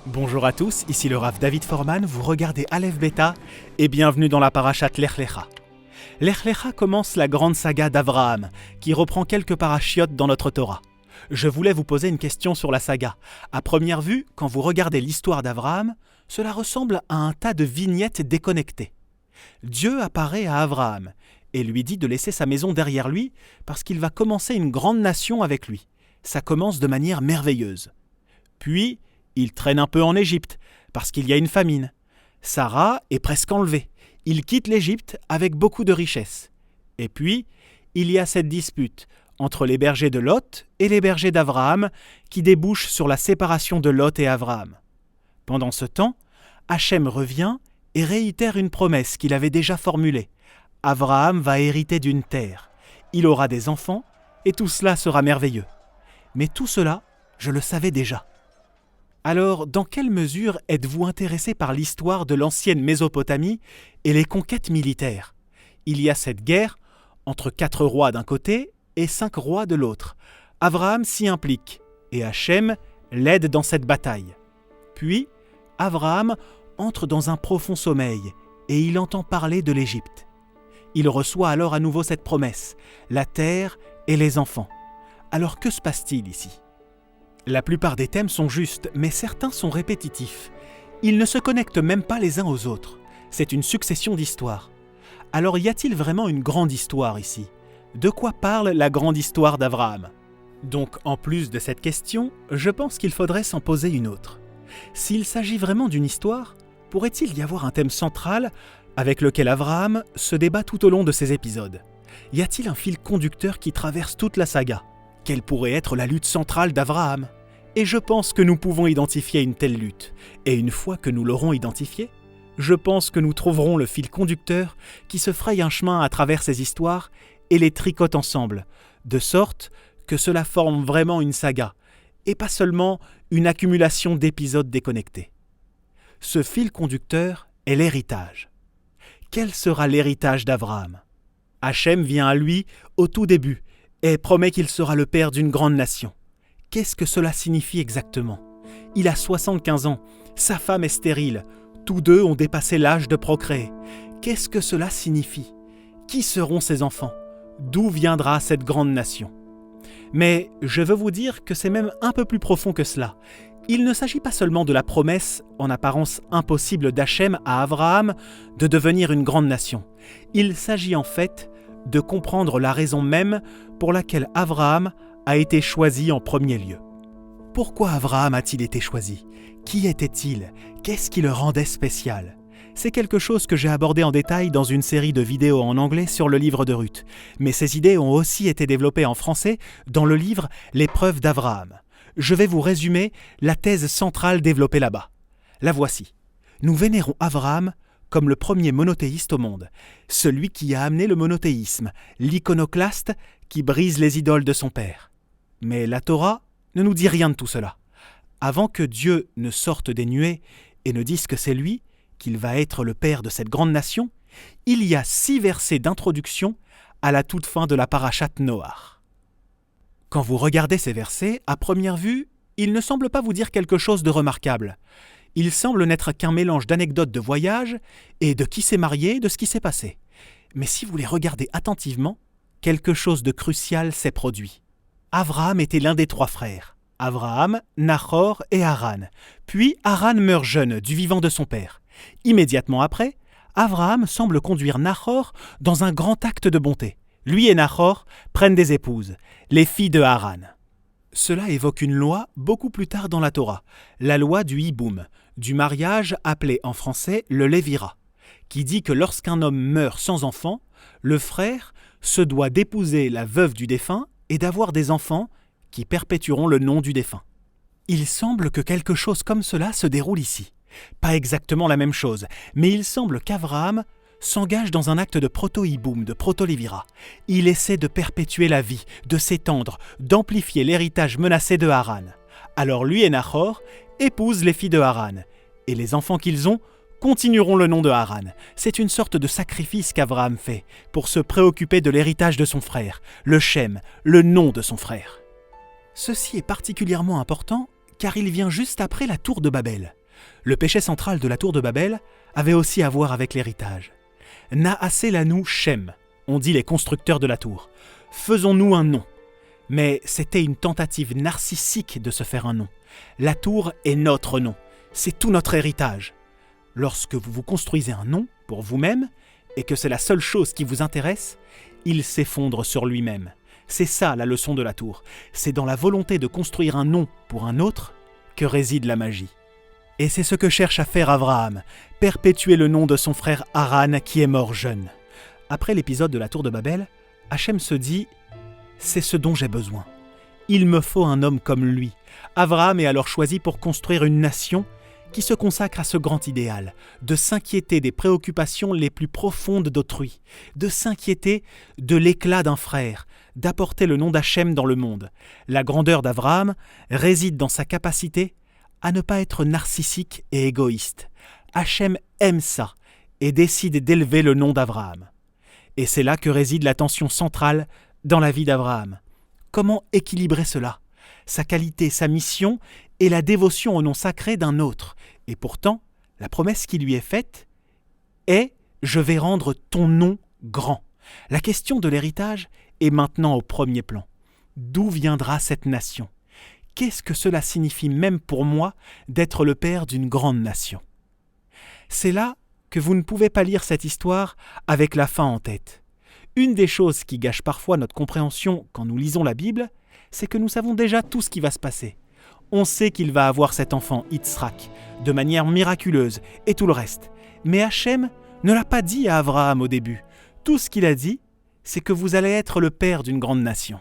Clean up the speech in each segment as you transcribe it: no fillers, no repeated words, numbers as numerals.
Bonjour à tous, ici le Rav David Forman, vous regardez Aleph Beta et bienvenue dans la parachate Lech Lecha. Lech Lecha commence la grande saga d'Avraham, qui reprend quelques parachiotes dans notre Torah. Je voulais vous poser une question sur la saga. À première vue, quand vous regardez l'histoire d'Avraham, cela ressemble à un tas de vignettes déconnectées. Dieu apparaît à Avraham et lui dit de laisser sa maison derrière lui parce qu'il va commencer une grande nation avec lui. Ça commence de manière merveilleuse. Puis, il traîne un peu en Égypte parce qu'il y a une famine. Sarah est presque enlevée. Il quitte l'Égypte avec beaucoup de richesses. Et puis, il y a cette dispute entre les bergers de Lot et les bergers d'Avraham qui débouche sur la séparation de Lot et Avraham. Pendant ce temps, Hachem revient et réitère une promesse qu'il avait déjà formulée. Avraham va hériter d'une terre. Il aura des enfants et tout cela sera merveilleux. Mais tout cela, je le savais déjà. Alors, dans quelle mesure êtes-vous intéressé par l'histoire de l'ancienne Mésopotamie et les conquêtes militaires ? Il y a cette guerre entre 4 rois d'un côté et 5 rois de l'autre. Avraham s'y implique et Hachem l'aide dans cette bataille. Puis, Avraham entre dans un profond sommeil et il entend parler de l'Égypte. Il reçoit alors à nouveau cette promesse, la terre et les enfants. Alors que se passe-t-il ici ? La plupart des thèmes sont justes, mais certains sont répétitifs. Ils ne se connectent même pas les uns aux autres. C'est une succession d'histoires. Alors y a-t-il vraiment une grande histoire ici ? De quoi parle la grande histoire d'Avraham ? Donc, en plus de cette question, je pense qu'il faudrait s'en poser une autre. S'il s'agit vraiment d'une histoire, pourrait-il y avoir un thème central avec lequel Avraham se débat tout au long de ces épisodes ? Y a-t-il un fil conducteur qui traverse toute la saga ? Quelle pourrait être la lutte centrale d'Avraham ? Et je pense que nous pouvons identifier une telle lutte. Et une fois que nous l'aurons identifiée, je pense que nous trouverons le fil conducteur qui se fraye un chemin à travers ces histoires et les tricote ensemble, de sorte que cela forme vraiment une saga, et pas seulement une accumulation d'épisodes déconnectés. Ce fil conducteur est l'héritage. Quel sera l'héritage d'Avraham ? Hachem vient à lui au tout début, et promet qu'il sera le père d'une grande nation. Qu'est-ce que cela signifie exactement ? Il a 75 ans, sa femme est stérile, tous deux ont dépassé l'âge de procréer. Qu'est-ce que cela signifie ? Qui seront ses enfants ? D'où viendra cette grande nation ? Mais je veux vous dire que c'est même un peu plus profond que cela. Il ne s'agit pas seulement de la promesse, en apparence impossible d'Hachem à Avraham, de devenir une grande nation. Il s'agit en fait de comprendre la raison même pour laquelle Avraham a été choisi en premier lieu. Pourquoi Avraham a-t-il été choisi ? Qui était-il ? Qu'est-ce qui le rendait spécial ? C'est quelque chose que j'ai abordé en détail dans une série de vidéos en anglais sur le livre de Ruth. Mais ces idées ont aussi été développées en français dans le livre « L'épreuve d'Avraham ». Je vais vous résumer la thèse centrale développée là-bas. La voici. Nous vénérons Avraham comme le premier monothéiste au monde, celui qui a amené le monothéisme, l'iconoclaste qui brise les idoles de son père. Mais la Torah ne nous dit rien de tout cela. Avant que Dieu ne sorte des nuées et ne dise que c'est lui, qu'il va être le père de cette grande nation, il y a 6 versets d'introduction à la toute fin de la parachate Noach. Quand vous regardez ces versets, à première vue, ils ne semblent pas vous dire quelque chose de remarquable. Il semble n'être qu'un mélange d'anecdotes de voyage et de qui s'est marié, de ce qui s'est passé. Mais si vous les regardez attentivement, quelque chose de crucial s'est produit. Avraham était l'un des 3 frères. Avraham, Nachor et Haran. Puis Haran meurt jeune du vivant de son père. Immédiatement après, Avraham semble conduire Nachor dans un grand acte de bonté. Lui et Nachor prennent des épouses, les filles de Haran. Cela évoque une loi beaucoup plus tard dans la Torah, la loi du hiboum, du mariage appelé en français le lévira, qui dit que lorsqu'un homme meurt sans enfant, le frère se doit d'épouser la veuve du défunt et d'avoir des enfants qui perpétueront le nom du défunt. Il semble que quelque chose comme cela se déroule ici. Pas exactement la même chose, mais il semble qu'Avraham s'engage dans un acte de proto-hiboum, de proto-lévira. Il essaie de perpétuer la vie, de s'étendre, d'amplifier l'héritage menacé de Haran. Alors lui et Nachor épousent les filles de Haran, et les enfants qu'ils ont continueront le nom de Haran. C'est une sorte de sacrifice qu'Avraham fait pour se préoccuper de l'héritage de son frère, le Shem, le nom de son frère. Ceci est particulièrement important car il vient juste après la tour de Babel. Le péché central de la tour de Babel avait aussi à voir avec l'héritage. Naaseh lanu Shem, ont dit les constructeurs de la tour. Faisons-nous un nom. Mais c'était une tentative narcissique de se faire un nom. La tour est notre nom, c'est tout notre héritage. Lorsque vous vous construisez un nom pour vous-même, et que c'est la seule chose qui vous intéresse, il s'effondre sur lui-même. C'est ça la leçon de la tour. C'est dans la volonté de construire un nom pour un autre que réside la magie. Et c'est ce que cherche à faire Abraham, perpétuer le nom de son frère Haran qui est mort jeune. Après l'épisode de la tour de Babel, Hachem se dit « C'est ce dont j'ai besoin. Il me faut un homme comme lui. » Abraham est alors choisi pour construire une nation qui se consacre à ce grand idéal, de s'inquiéter des préoccupations les plus profondes d'autrui, de s'inquiéter de l'éclat d'un frère, d'apporter le nom d'Hachem dans le monde. La grandeur d'Abraham réside dans sa capacité à ne pas être narcissique et égoïste. Hachem aime ça et décide d'élever le nom d'Abraham. Et c'est là que réside la tension centrale dans la vie d'Abraham. Comment équilibrer cela ? Sa qualité, sa mission et la dévotion au nom sacré d'un autre. Et pourtant, la promesse qui lui est faite est « Je vais rendre ton nom grand ». La question de l'héritage est maintenant au premier plan. D'où viendra cette nation ? Qu'est-ce que cela signifie même pour moi d'être le père d'une grande nation ? C'est là que vous ne pouvez pas lire cette histoire avec la fin en tête. Une des choses qui gâche parfois notre compréhension quand nous lisons la Bible, c'est que nous savons déjà tout ce qui va se passer. On sait qu'il va avoir cet enfant, Yitzhak, de manière miraculeuse, et tout le reste. Mais Hachem ne l'a pas dit à Abraham au début. Tout ce qu'il a dit, c'est que vous allez être le père d'une grande nation.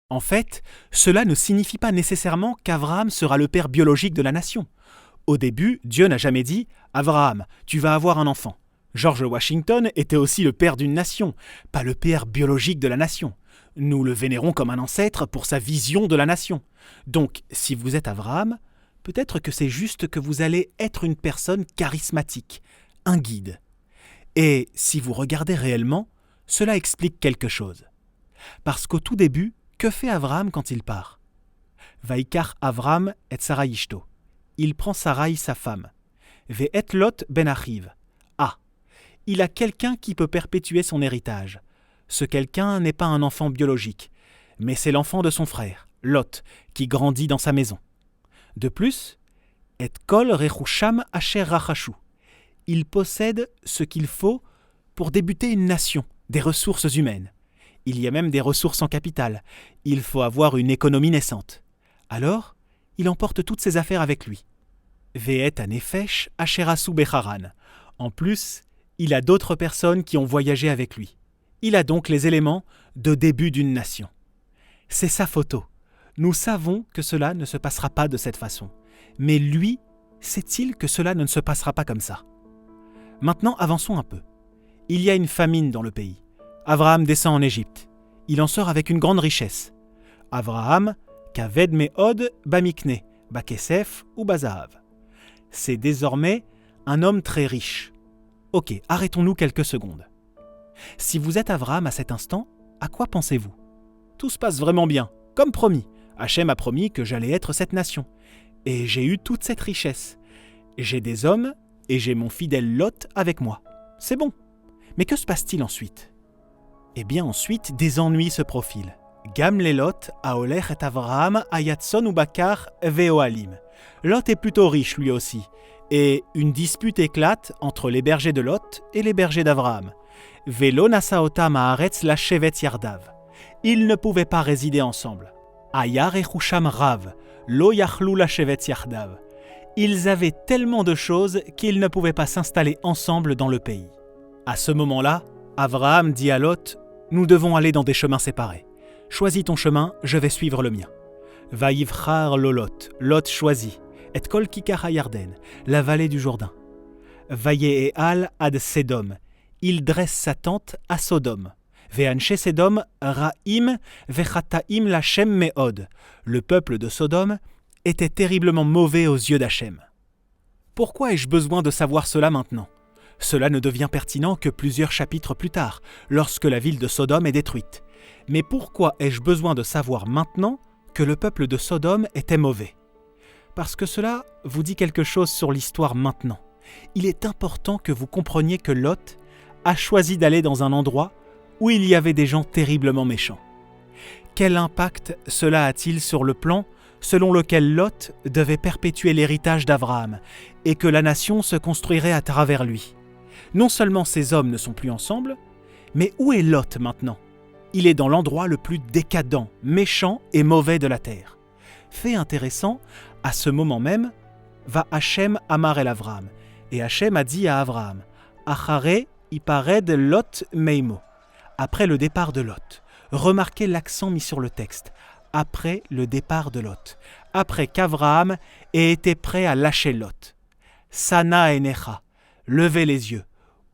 En fait, cela ne signifie pas nécessairement qu'Abraham sera le père biologique de la nation. Au début, Dieu n'a jamais dit « Abraham, tu vas avoir un enfant ». George Washington était aussi le père d'une nation, pas le père biologique de la nation. Nous le vénérons comme un ancêtre pour sa vision de la nation. Donc, si vous êtes Abraham, peut-être que c'est juste que vous allez être une personne charismatique, un guide. Et si vous regardez réellement, cela explique quelque chose. Parce qu'au tout début, que fait Abraham quand il part ? Vaikar Avram et Sarai ishto. Il prend Sarai, sa femme. Ve'et Lot ben Achiv. Ah, il a quelqu'un qui peut perpétuer son héritage. Ce quelqu'un n'est pas un enfant biologique, mais c'est l'enfant de son frère, Lot, qui grandit dans sa maison. De plus, et kol rechusham asher rachashu. Il possède ce qu'il faut pour débuter une nation, des ressources humaines. Il y a même des ressources en capital. Il faut avoir une économie naissante. Alors, il emporte toutes ses affaires avec lui. Ve'et anefesh asher asu becharan. En plus, il a d'autres personnes qui ont voyagé avec lui. Il a donc les éléments de début d'une nation. C'est sa photo. Nous savons que cela ne se passera pas de cette façon. Mais lui, sait-il que cela ne se passera pas comme ça ? Maintenant, avançons un peu. Il y a une famine dans le pays. Abraham descend en Égypte. Il en sort avec une grande richesse. Abraham, kaved me'od bamikne, bakesef ou bazahav. C'est désormais un homme très riche. Ok, arrêtons-nous quelques secondes. Si vous êtes Abraham à cet instant, à quoi pensez-vous ? Tout se passe vraiment bien, comme promis. Hachem a promis que j'allais être cette nation. Et j'ai eu toute cette richesse. J'ai des hommes et j'ai mon fidèle Lot avec moi. C'est bon. Mais que se passe-t-il ensuite ? Eh bien ensuite, des ennuis se profilent. Gam le Lot, Aolech et Avraham, Ayatson ou Bakar, Veoalim. Lot est plutôt riche lui aussi. Et une dispute éclate entre les bergers de Lot et les bergers d'Avraham. Velo nasaota maaretz la shevet yardav. Ils ne pouvaient pas résider ensemble. Ayar et Husham rav, lo yachlu la shevet yardav. Ils avaient tellement de choses qu'ils ne pouvaient pas s'installer ensemble dans le pays. À ce moment-là, Avraham dit à Lot, « Nous devons aller dans des chemins séparés. Choisis ton chemin, je vais suivre le mien. » Vaïvchar lo Lot, Lot choisit, et kol kikar hayarden, la vallée du Jourdain. Vaye'al ad Sedom, il dresse sa tente à Sodome. Ve'anshe Sedom ra'im vechataim lachem me'od. Le peuple de Sodome était terriblement mauvais aux yeux d'Hachem. Pourquoi ai-je besoin de savoir cela maintenant ? Cela ne devient pertinent que plusieurs chapitres plus tard, lorsque la ville de Sodome est détruite. Mais pourquoi ai-je besoin de savoir maintenant que le peuple de Sodome était mauvais ? parce que cela vous dit quelque chose sur l'histoire maintenant. Il est important que vous compreniez que Lot a choisi d'aller dans un endroit où il y avait des gens terriblement méchants. Quel impact cela a-t-il sur le plan selon lequel Lot devait perpétuer l'héritage d'Abraham et que la nation se construirait à travers lui? Non seulement ces hommes ne sont plus ensemble, mais où est Lot maintenant? Il est dans l'endroit le plus décadent, méchant et mauvais de la terre. Fait intéressant, à ce moment même, va Hachem amar el Avraham. Et Hachem a dit à Abraham, « Achare ipared Lot meimo » après le départ de Lot. Remarquez l'accent mis sur le texte. Après le départ de Lot. Après qu'Avraham ait été prêt à lâcher Lot. Sana enecha, levez les yeux.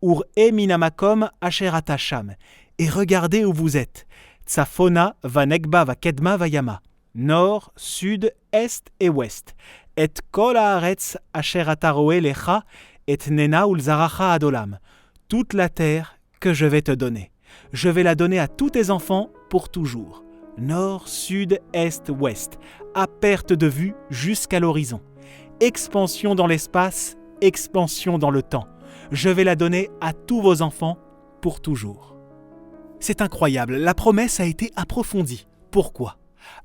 Ur eminamakom asher atasham, et regardez où vous êtes. Tsafona va negba va kedma va yama. Nord, sud, est et ouest. Et kol haaretz asher ataroe lecha, et nena ulzaracha adolam. Toute la terre que je vais te donner. Je vais la donner à tous tes enfants pour toujours. Nord, sud, est, ouest, à perte de vue jusqu'à l'horizon. Expansion dans l'espace, expansion dans le temps. Je vais la donner à tous vos enfants pour toujours. C'est incroyable, la promesse a été approfondie. Pourquoi?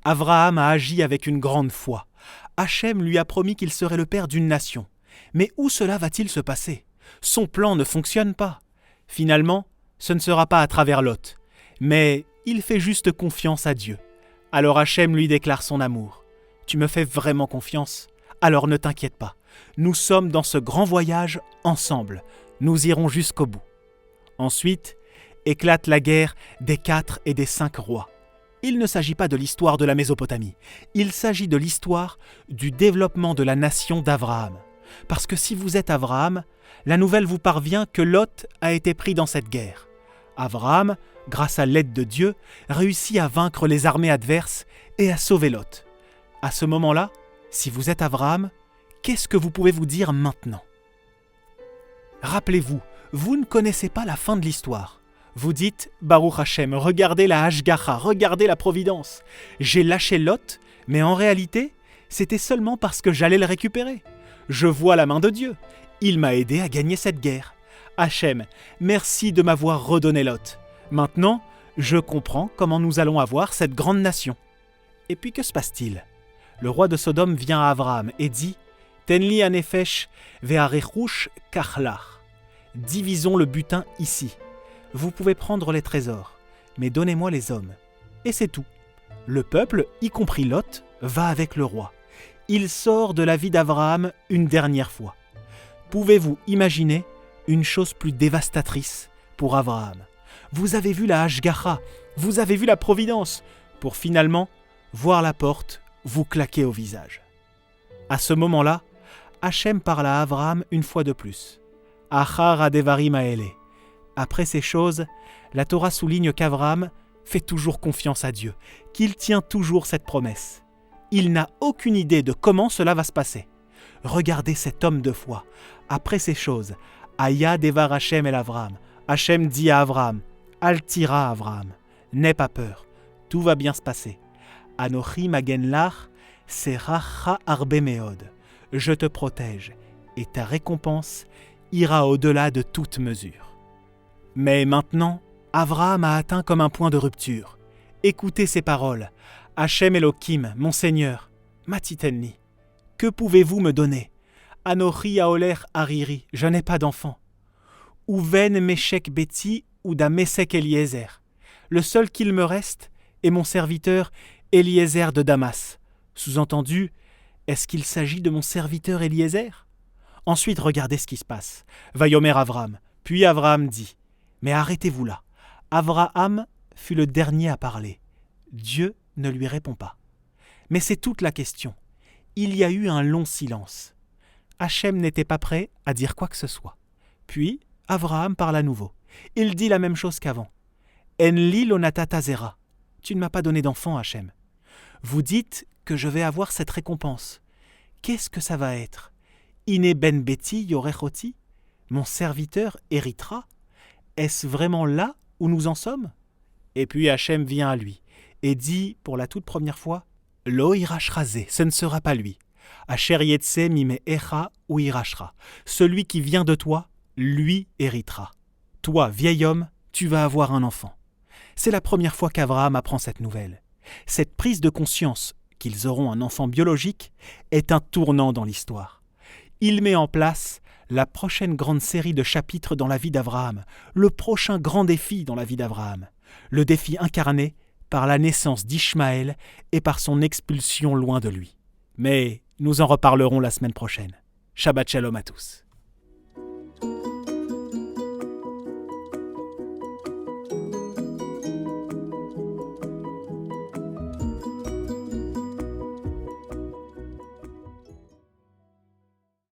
Abraham a agi avec une grande foi. Hachem lui a promis qu'il serait le père d'une nation. Mais où cela va-t-il se passer? Son plan ne fonctionne pas. Finalement, ce ne sera pas à travers Lot, mais il fait juste confiance à Dieu. Alors Hachem lui déclare son amour. Tu me fais vraiment confiance? Alors ne t'inquiète pas. Nous sommes dans ce grand voyage ensemble. Nous irons jusqu'au bout. Ensuite, éclate la guerre des 4 et des 5 rois. Il ne s'agit pas de l'histoire de la Mésopotamie. Il s'agit de l'histoire du développement de la nation d'Abraham. Parce que si vous êtes Abraham, la nouvelle vous parvient que Lot a été pris dans cette guerre. Abraham, grâce à l'aide de Dieu, réussit à vaincre les armées adverses et à sauver Lot. À ce moment-là, si vous êtes Abraham, qu'est-ce que vous pouvez vous dire maintenant? Rappelez-vous, vous ne connaissez pas la fin de l'histoire. Vous dites « Baruch Hashem, regardez la Hashgacha, regardez la providence. J'ai lâché Lot, mais en réalité, c'était seulement parce que j'allais le récupérer. Je vois la main de Dieu. Il m'a aidé à gagner cette guerre. Hachem, merci de m'avoir redonné Lot. Maintenant, je comprends comment nous allons avoir cette grande nation. » Et puis que se passe-t-il? Le roi de Sodome vient à Abraham et dit « Tenli anefesh ve'arechush kachlach. Divisons le butin ici. Vous pouvez prendre les trésors, mais donnez-moi les hommes. » Et c'est tout. Le peuple, y compris Lot, va avec le roi. Il sort de la vie d'Abraham une dernière fois. Pouvez-vous imaginer une chose plus dévastatrice pour Abraham? Vous avez vu la Hashgacha, vous avez vu la providence, pour finalement voir la porte vous claquer au visage. À ce moment-là, Hachem parle à Abraham une fois de plus. Achar adevarim haele. Après ces choses, la Torah souligne qu'Abraham fait toujours confiance à Dieu, qu'il tient toujours cette promesse. Il n'a aucune idée de comment cela va se passer. Regardez cet homme de foi. Après ces choses, Aya devar Hachem el Avraham. Hachem dit à Abraham, Altira Abraham, n'aie pas peur, tout va bien se passer. Anochi magen lach, seracha arbe meod. Je te protège, et ta récompense ira au-delà de toute mesure. Mais maintenant, Abraham a atteint comme un point de rupture. Écoutez ces paroles. Hachem Elohim, mon Seigneur, Matitenli, que pouvez-vous me donner? Anochi aoler hariri, je n'ai pas d'enfant. Uven meshek beti ou da mesek Eliezer. Le seul qu'il me reste est mon serviteur Eliezer de Damas. Sous-entendu, est-ce qu'il s'agit de mon serviteur Eliezer? Ensuite, regardez ce qui se passe. Vayomer Avram. Puis Abraham dit, mais arrêtez-vous là. Abraham fut le dernier à parler. Dieu ne lui répond pas. Mais c'est toute la question. Il y a eu un long silence. Hachem n'était pas prêt à dire quoi que ce soit. Puis, Abraham parle à nouveau. Il dit la même chose qu'avant. Enli lo natata zera. Tu ne m'as pas donné d'enfant, Hachem. Vous dites que je vais avoir cette récompense. Qu'est-ce que ça va être? Ine ben beti yorechoti? Mon serviteur héritera? Est-ce vraiment là où nous en sommes? Et puis Hachem vient à lui et dit pour la toute première fois, Lo irash razé, ce ne sera pas lui. Asher yetse mime echa ou irachra. Celui qui vient de toi, lui héritera. Toi, vieil homme, tu vas avoir un enfant. C'est la première fois qu'Abraham apprend cette nouvelle. Cette prise de conscience qu'ils auront un enfant biologique est un tournant dans l'histoire. Il met en place la prochaine grande série de chapitres dans la vie d'Abraham, le prochain grand défi dans la vie d'Abraham, le défi incarné par la naissance d'Ishmaël et par son expulsion loin de lui. Mais nous en reparlerons la semaine prochaine. Shabbat shalom à tous.